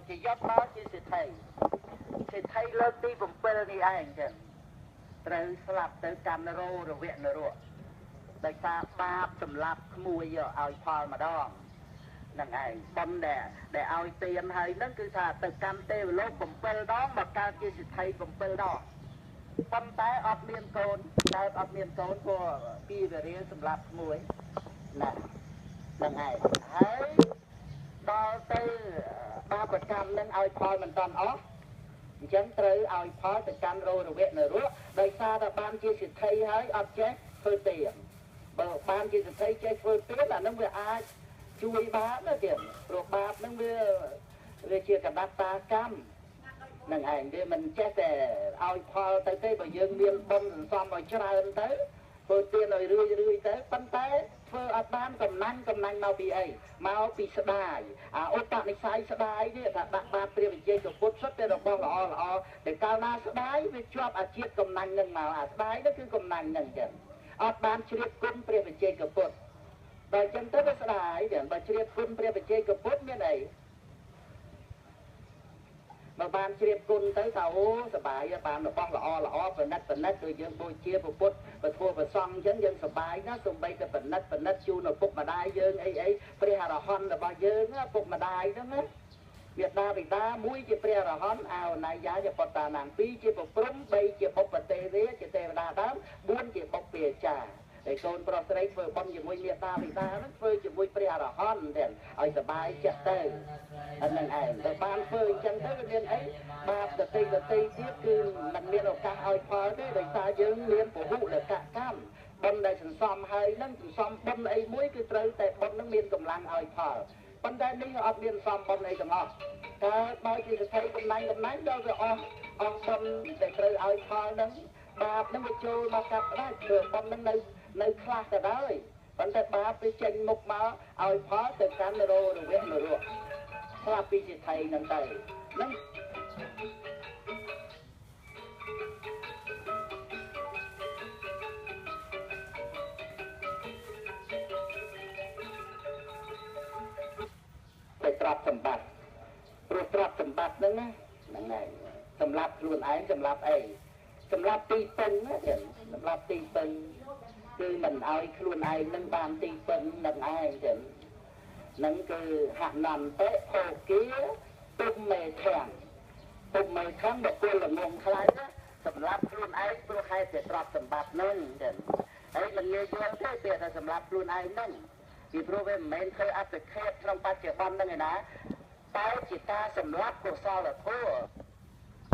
ជាយត់មកជាសិទ្ធិលើកទី7នេះឯងចឹងត្រូវស្លាប់ទៅកម្មនរោរវៈនរៈដោយសារបាបសម្លាប់ក្មួយយកឲ្យផលម្ដងហ្នឹងឯងបំដែលឲ្យទៀនហើយហ្នឹងគឺថាទៅកម្មទេវលោក7ដងមកកើតជាសិទ្ធិ7ដងប៉ុន្តែអត់មានកូនកើតអត់មានកូនព្រោះពីវរាសម្លាប់ក្មួយណាហ្នឹងឯងហើយដល់ទៅបាបកម្មហ្នឹងឲ្យផលមិនតាន់អស់អញ្ចឹងត្រូវឲ្យផលទៅកម្មរោរវៈនរៈដោយសារតែបានជាសិទ្ធិហើយអត់ចេះធ្វើទៀនបើបានជាសិទ្ធិចេះធ្វើទៀនអានឹងវាអាចជួយបាបណាទៀតព្រោះបាបហ្នឹងវាជាកណ្ដាប់តាកម្មនឹងឯងវាមិនចេះតែឲ្យផលទៅទេបើយើងមានបុណ្យសន្សំឲ្យច្រើនទៅធ្វើទៀនឲ្យរឿយទៅប៉ុន្តែធ្វើអត់បានកំណាញ់មកពីអីមកពីស្ដាយឧបនិស្ស័យស្ដាយនេះថាដាក់បាតព្រះវិជ័យកពុទ្ធសុទ្ធតែរបស់ល្អតែកាលណាស្ដាយវាជាប់អាជាតិកំណាញ់នឹងមកអាស្ដាយនោះគឺកំណាញ់នឹងចឹងអត់បានជ្រាបគុណព្រះវិជ័យកពុទ្ធបើចឹងទៅវាស្ដាយចឹងបើជ្រាបគុណព្រះវិជ័យកពុទ្ធមានអីបើបានជ្រាបគុណទៅថាអូសប្បាយបានរបស់ល្អប្រណិតដូចយើងបូជាពុទ្ធពធប្រសង់អញ្ចឹងយើងសប្បាយណាស់សំបីតែប្រណិតជូនឪពុកម្ដាយយើងអីព្រះអរហន្តរបស់យើងឪពុកម្ដាយហ្នឹងណាមេដាបិតាមួយជាព្រះអរហន្តអោណាយាយបតានាង2ជាប្រព្រំ3ជាបុព្វទេវជាទេវតាដើម4ជាបុព្វាចារ្យតែកូនប្រុសស្រីធ្វើបុណ្យជាមួយមេដាបិតាហ្នឹងធ្វើជាមួយព្រះអរហន្តទាំងឲ្យសប្បាយចិត្តទៅអានឹងឯងទៅបានធ្វើអញ្ចឹងទៅវាមានអីបាបដតីទៀតគឺมันមានឱកាសឲ្យផលទេដោយសារយើងមានពហុលកកម្មបុណ្យដែលសន្សំហើយហ្នឹងសន្សំបុណ្យអីមួយគឺត្រូវតែបុណ្យហ្នឹងមានកម្លាំងឲ្យផលប៉ុន្តែនេះអត់មានសន្សំបុណ្យអីទាំងអស់តើបើជាសតិកំណាញ់ដល់វាអស់បុណ្យដែលត្រូវឲ្យផលហ្នឹងបាបហ្នឹងវាចូលមកកាត់ដែរព្រោះបុណ្យហ្នឹងនៅខ្លះទៅដែរប៉ុន្តែបាបវាចេញមុខមកឲ្យផលទៅកាន់នរោរវៈនរៈស្លាប់ពីសិទ្ធិហ្នឹងទៅហ្នឹងទៅទ្រព្យសម្បត្តិព្រោះទ្រព្យសម្បត្តិហ្នឹងណាហ្នឹងហើយសម្រាប់ខ្លួនឯងសម្រាប់អីសម្រាប់ទីពឹងណាទៀតសម្រាប់ទីពឹងគឺមិនឲ្យខ្លួនឯងនឹងបានទីពឹងនឹងឯងចឹងនឹងគឺហនន្តេភោគាទុំមេខាំងបុគ្គលល្ងងខ្លាំងណាសម្រាប់ខ្លួនឯងព្រោះហេតុតែទ្រព្យសម្បត្តិនឹងចឹងហើយមិនងាយយល់ទេពាក្យថាសម្រាប់ខ្លួនឯងនឹងពីព្រោះវាមិនមែនធ្វើអត្តខេតក្នុងបច្ចុប្បន្នហ្នឹងឯណាតែជាការសម្រាប់កុសលធម៌